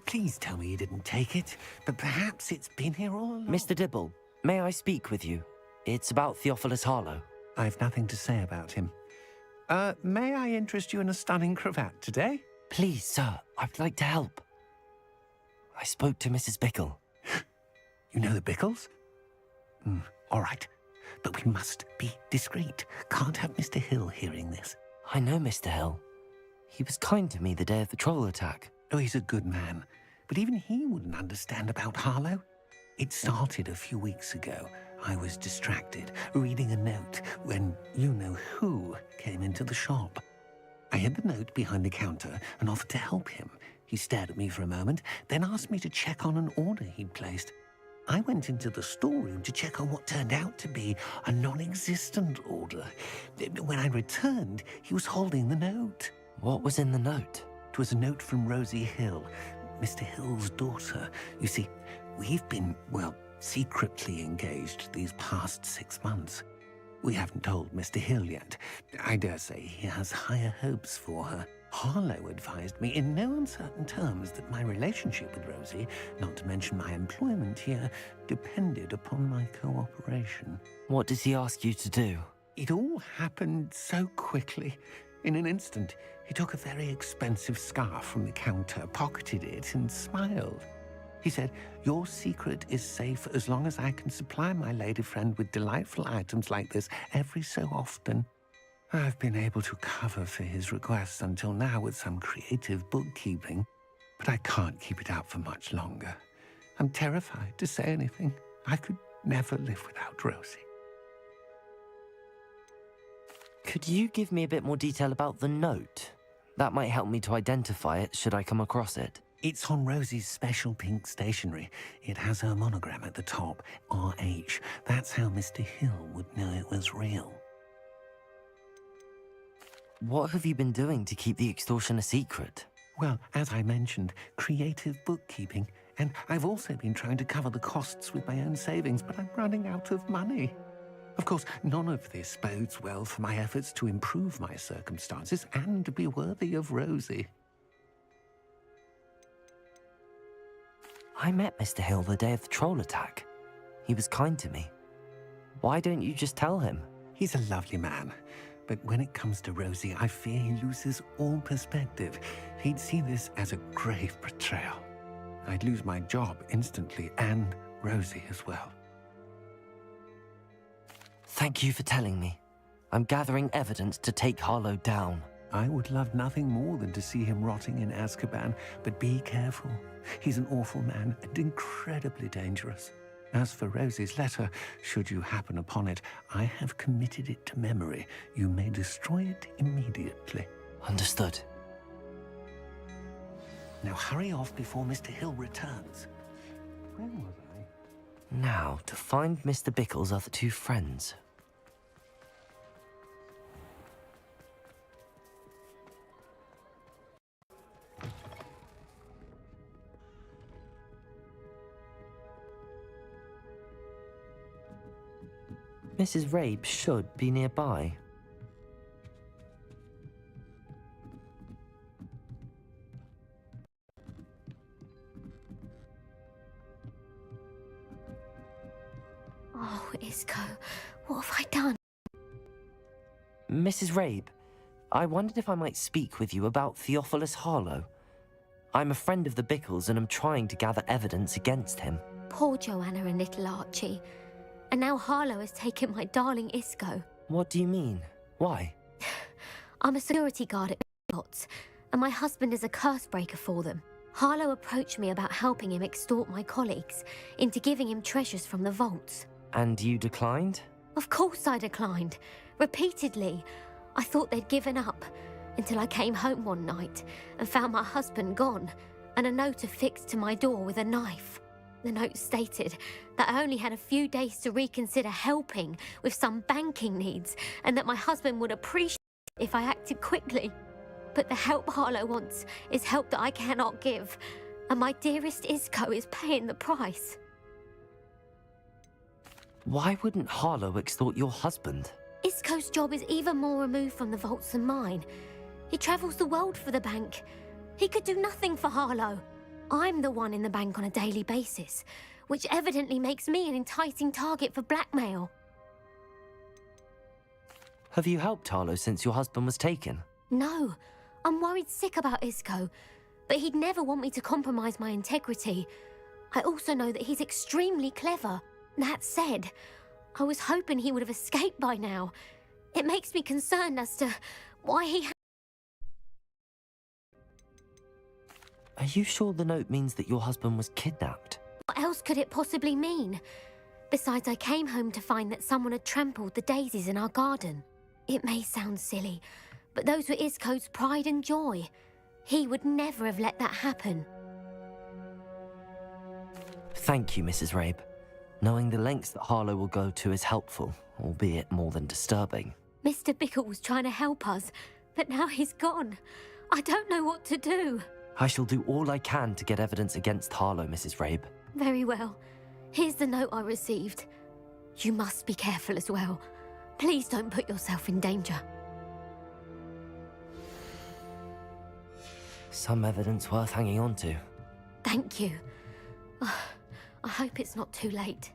Please tell me you didn't take it, but perhaps it's been here all along. Mr. Dibble, may I speak with you? It's about Theophilus Harlow. I've nothing to say about him. May I interest you in a stunning cravat today? Please, sir, I'd like to help. I spoke to Mrs. Bickle. You know the Bickles? All right, but we must be discreet. Can't have Mr. Hill hearing this. I know Mr. Hill. He was kind to me the day of the troll attack. Oh, he's a good man, but even he wouldn't understand about Harlow. It started a few weeks ago. I was distracted, reading a note, when you-know-who came into the shop. I hid the note behind the counter and offered to help him. He stared at me for a moment, then asked me to check on an order he'd placed. I went into the storeroom to check on what turned out to be a non-existent order. When I returned, he was holding the note. What was in the note? It was a note from Rosie Hill, Mr. Hill's daughter. You see, we've been, secretly engaged these past 6 months. We haven't told Mr. Hill yet. I dare say he has higher hopes for her. Harlow advised me in no uncertain terms that my relationship with Rosie, not to mention my employment here, depended upon my cooperation. What does he ask you to do? It all happened so quickly. In an instant, he took a very expensive scarf from the counter, pocketed it, and smiled. He said, "Your secret is safe as long as I can supply my lady friend with delightful items like this every so often." I've been able to cover for his requests until now with some creative bookkeeping, but I can't keep it up for much longer. I'm terrified to say anything. I could never live without Rosie. Could you give me a bit more detail about the note? That might help me to identify it should I come across it. It's on Rosie's special pink stationery. It has her monogram at the top, RH. That's how Mr. Hill would know it was real. What have you been doing to keep the extortion a secret? Well, as I mentioned, creative bookkeeping. And I've also been trying to cover the costs with my own savings, but I'm running out of money. Of course, none of this bodes well for my efforts to improve my circumstances and be worthy of Rosie. I met Mr. Hill the day of the troll attack. He was kind to me. Why don't you just tell him? He's a lovely man. But when it comes to Rosie, I fear he loses all perspective. He'd see this as a grave betrayal. I'd lose my job instantly, and Rosie as well. Thank you for telling me. I'm gathering evidence to take Harlow down. I would love nothing more than to see him rotting in Azkaban, but be careful. He's an awful man and incredibly dangerous. As for Rosie's letter, should you happen upon it, I have committed it to memory. You may destroy it immediately. Understood. Now hurry off before Mr. Hill returns. Where was I? Now, to find Mr. Bickle's other two friends. Mrs. Rabe should be nearby. Oh, Isco, what have I done? Mrs. Rabe, I wondered if I might speak with you about Theophilus Harlow. I'm a friend of the Bickles and am trying to gather evidence against him. Poor Joanna and little Archie. And now Harlow has taken my darling Isco. What do you mean? Why? I'm a security guard at Hogwarts, and my husband is a curse breaker for them. Harlow approached me about helping him extort my colleagues into giving him treasures from the vaults. And you declined? Of course I declined. Repeatedly. I thought they'd given up, until I came home one night and found my husband gone, and a note affixed to my door with a knife. The note stated that I only had a few days to reconsider helping with some banking needs, and that my husband would appreciate it if I acted quickly. But the help Harlow wants is help that I cannot give, and my dearest Isco is paying the price. Why wouldn't Harlow extort your husband? Isco's job is even more removed from the vaults than mine. He travels the world for the bank. He could do nothing for Harlow. I'm the one in the bank on a daily basis, which evidently makes me an enticing target for blackmail. Have you helped Harlow since your husband was taken? No, I'm worried sick about Isco, but he'd never want me to compromise my integrity. I also know that he's extremely clever. That said, I was hoping he would have escaped by now. It makes me concerned as to why he... Are you sure the note means that your husband was kidnapped? What else could it possibly mean? Besides, I came home to find that someone had trampled the daisies in our garden. It may sound silly, but those were Isco's pride and joy. He would never have let that happen. Thank you, Mrs. Rabe. Knowing the lengths that Harlow will go to is helpful, albeit more than disturbing. Mr. Bickle was trying to help us, but now he's gone. I don't know what to do. I shall do all I can to get evidence against Harlow, Mrs. Rabe. Very well. Here's the note I received. You must be careful as well. Please don't put yourself in danger. Some evidence worth hanging on to. Thank you. I hope it's not too late.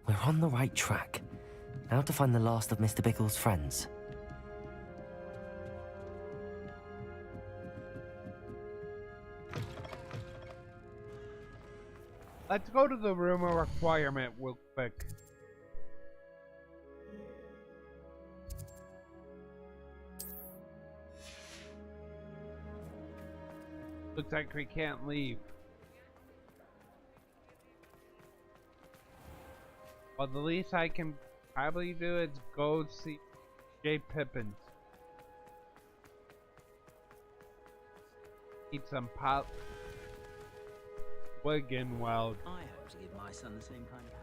We're on the right track. Now to find the last of Mr. Bickle's friends. Let's go to the room of requirement real quick. Looks like we can't leave. Well, the least I can probably do is go see J. Pippins. Eat some pop. Wiggenweld. I hope to give my son the same kind of happiness.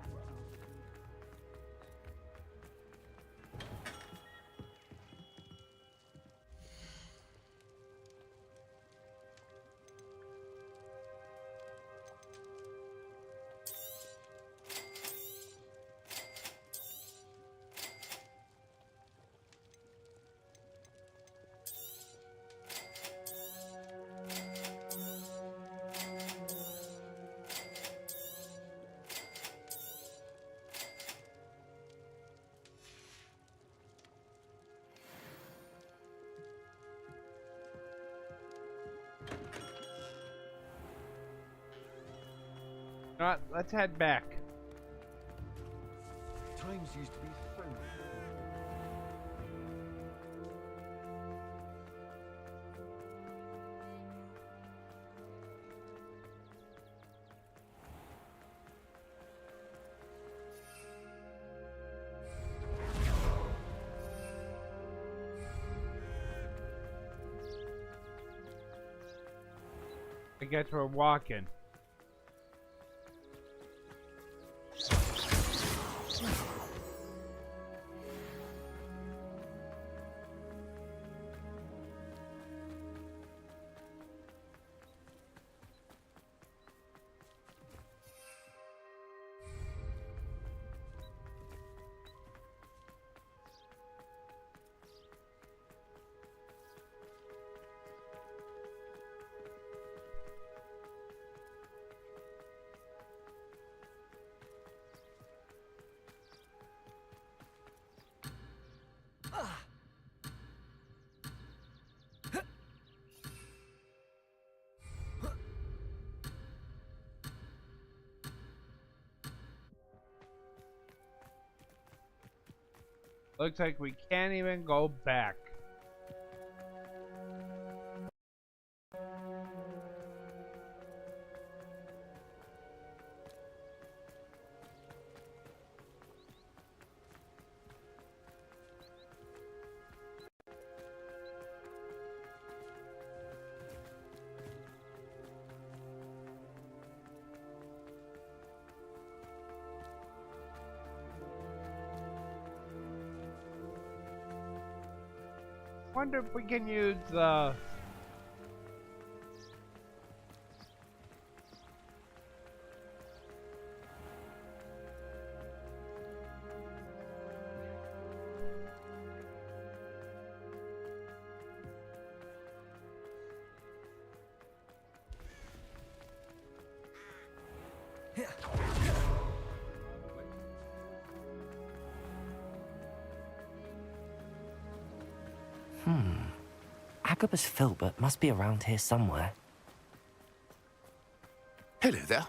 Alright, let's head back. Times used to be so. I guess we're walking. Looks like we can't even go back. Wonder if we can use Agabus Filbert must be around here somewhere. Hello there.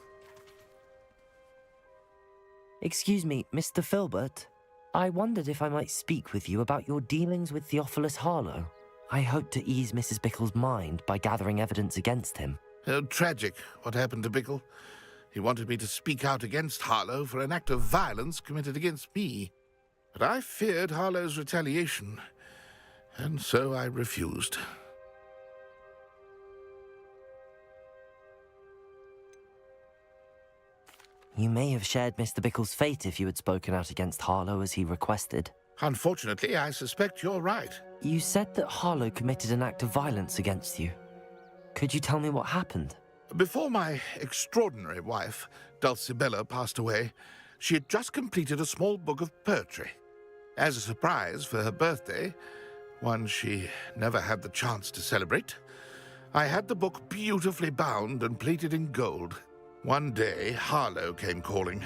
Excuse me, Mr. Filbert. I wondered if I might speak with you about your dealings with Theophilus Harlow. I hope to ease Mrs. Bickle's mind by gathering evidence against him. Tragic, what happened to Bickle. He wanted me to speak out against Harlow for an act of violence committed against me. But I feared Harlow's retaliation, and so I refused. You may have shared Mr. Bickle's fate if you had spoken out against Harlow as he requested. Unfortunately, I suspect you're right. You said that Harlow committed an act of violence against you. Could you tell me what happened? Before my extraordinary wife, Dulcibella, passed away, she had just completed a small book of poetry. As a surprise for her birthday, one she never had the chance to celebrate, I had the book beautifully bound and plated in gold. One day, Harlow came calling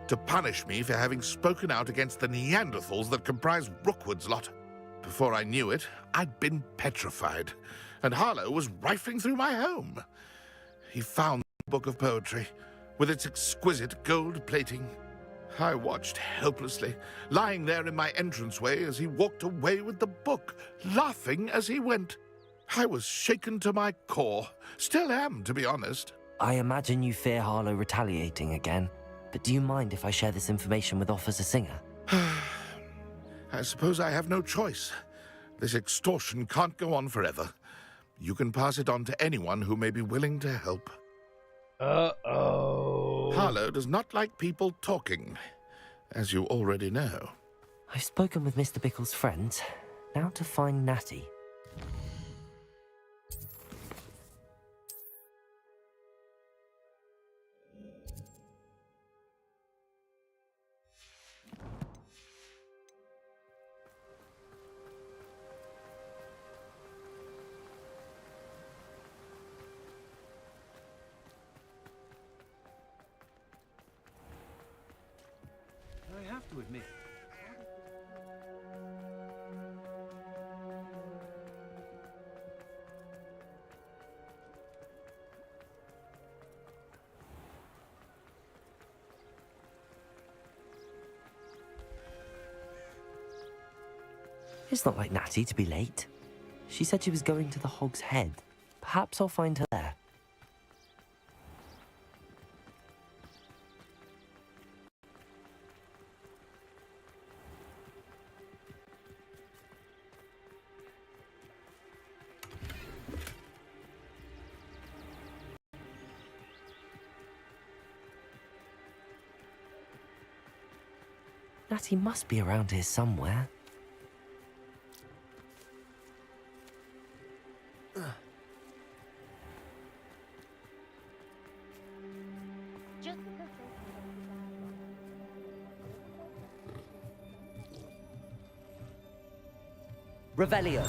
to punish me for having spoken out against the Neanderthals that comprise Rookwood's lot. Before I knew it, I'd been petrified, and Harlow was rifling through my home. He found the book of poetry with its exquisite gold plating. I watched helplessly, lying there in my entranceway as he walked away with the book, laughing as he went. I was shaken to my core. Still am, to be honest. I imagine you fear Harlow retaliating again, but do you mind if I share this information with Officer Singer? I suppose I have no choice. This extortion can't go on forever. You can pass it on to anyone who may be willing to help. Uh-oh. Harlow does not like people talking, as you already know. I've spoken with Mr. Bickle's friends. Now to find Natty. I have to admit. It's not like Natty to be late. She said she was going to the Hog's Head. Perhaps I'll find her there. Natty must be around here somewhere. Revelio.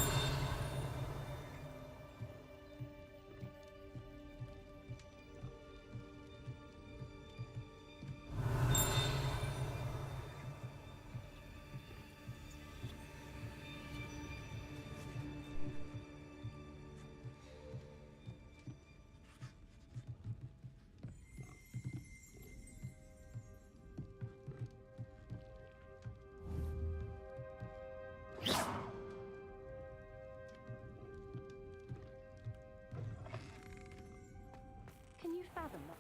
Can you fathom that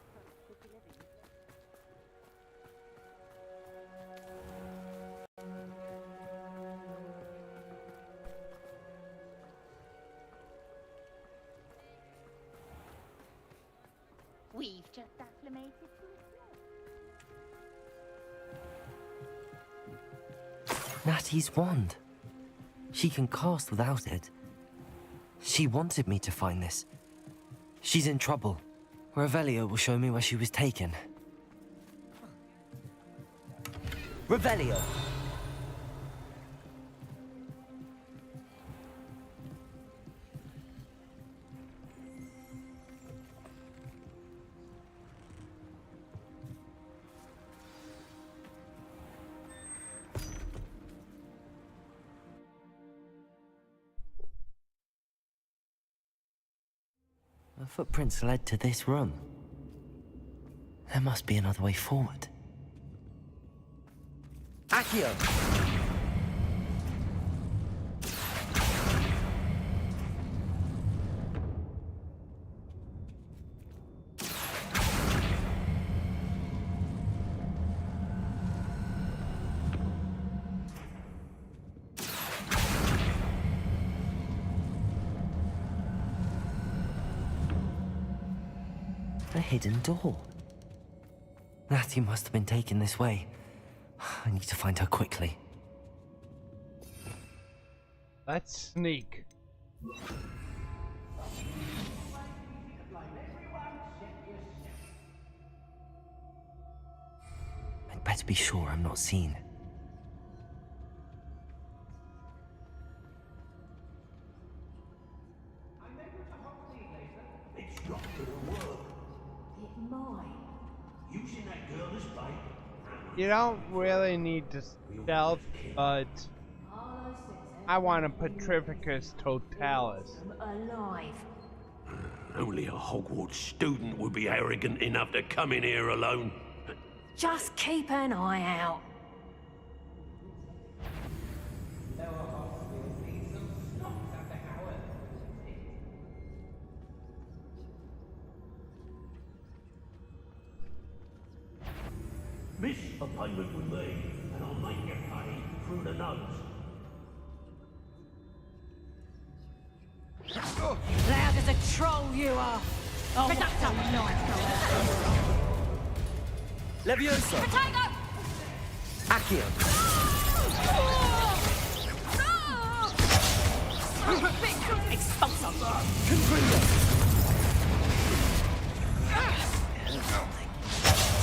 could be living? We've just acclimated to Natty's wand. She can cast without it. She wanted me to find this. She's in trouble. Revelio will show me where she was taken. Revelio. Her footprints led to this room. There must be another way forward. Accio. A hidden door. Natty must have been taken this way. I need to find her quickly. Let's sneak. I'd better be sure I'm not seen. It's not gonna work. It might. Using that girl as bait. You don't really need to stealth, but I want a Petrificus Totalis. Alive. Only a Hogwarts student would be arrogant enough to come in here alone. Just keep an eye out. Miss a payment with me, and I'll make you pay through the nose. Loud as a troll you are. Oh, that's a Leviosa. Potato! Accio. Expulsor! Confringo.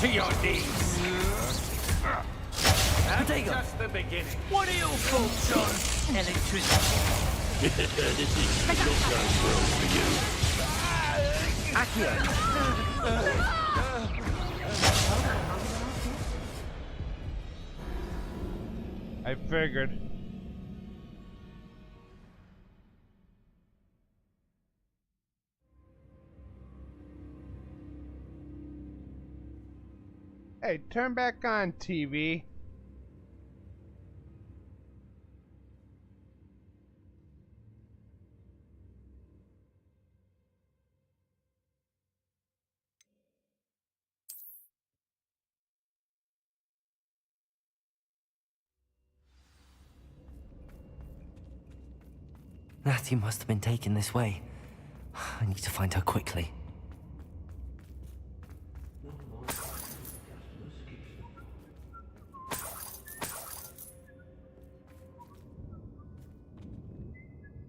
To your knees. Potato. Just the beginning. What are your thoughts on electricity? This is not going well for you. Accio. I figured. Hey, turn back on, TV. Natty must have been taken this way. I need to find her quickly.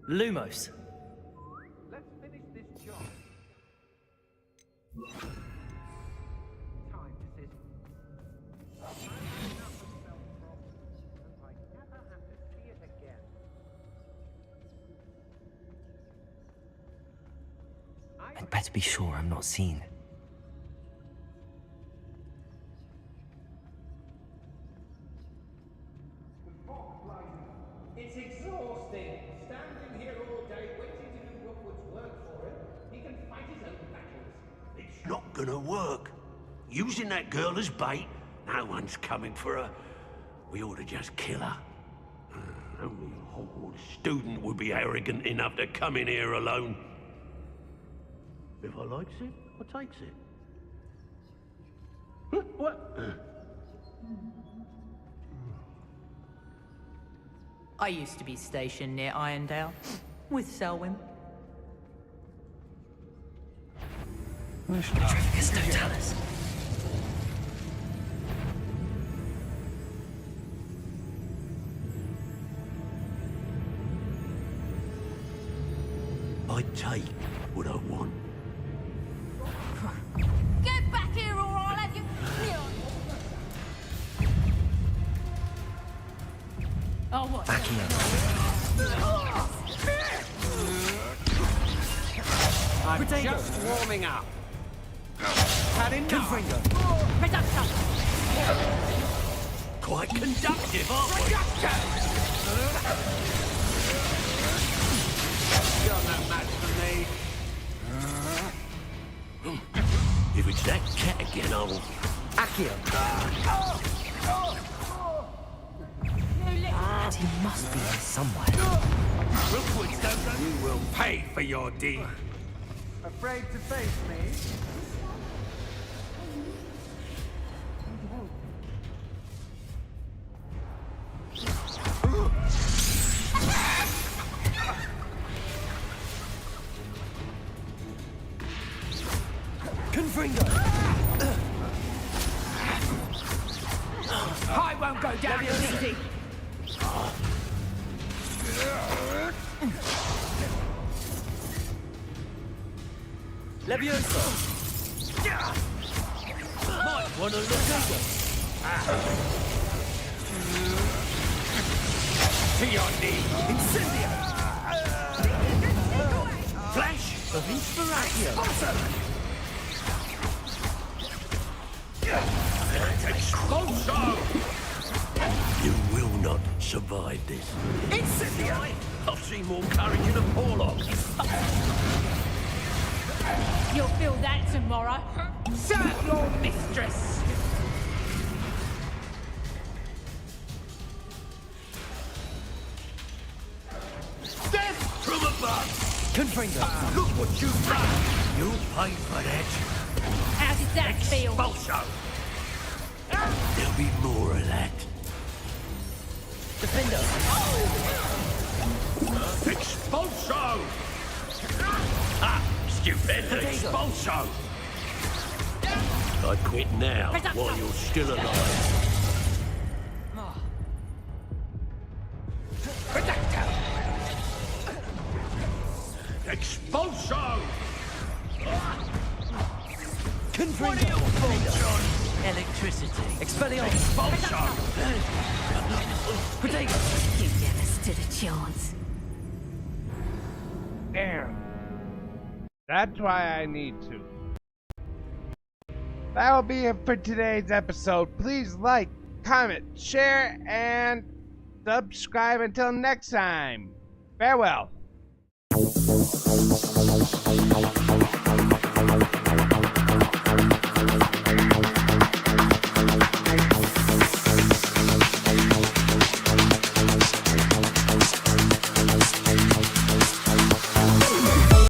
Lumos. Let's finish this job. Time decision. I never have to see it again. I'd better be sure I'm not seen. It's exhausting. Standing here all day waiting to do Rookwood's work for him. He can fight his own battles. It's not gonna work. Using that girl as bait, no one's coming for her. We ought to just kill her. Only a Hogwarts student would be arrogant enough to come in here alone. If I likes it, I takes it. Huh? What? I used to be stationed near Irondale with Selwyn. Trifficus Totalis. I take what I want. Get back here or I'll have you... Oh, what? I'm just warming up. Had enough. Quite conductive, aren't we? You're no match for me. If it's that cat again, I'll... Accio. He must be here somewhere. Rookwoods don't run. You will pay for your deed. Afraid to face me? Confringo. I won't go down easy. Leviosa. Might want to look over. To your knee. Incendio. Flash of inspiration. Expulso! You will not survive this. Incendio. I've seen more courage in a Porlock. You'll feel that tomorrow. Serve your mistress. Death from above! Confringo. Look what you've done! You'll pay for that. How did that feel? Expulso! There'll be more of that. Defender. Expulso! Ah, Defend Expulso! I quit now, while you're still alive. Expulso! Electricity. Expelliarmus. Expulso! Potato. You never stood a chance. Damn. That's why I need to. That will be it for today's episode. Please like, comment, share, and subscribe until next time. Farewell.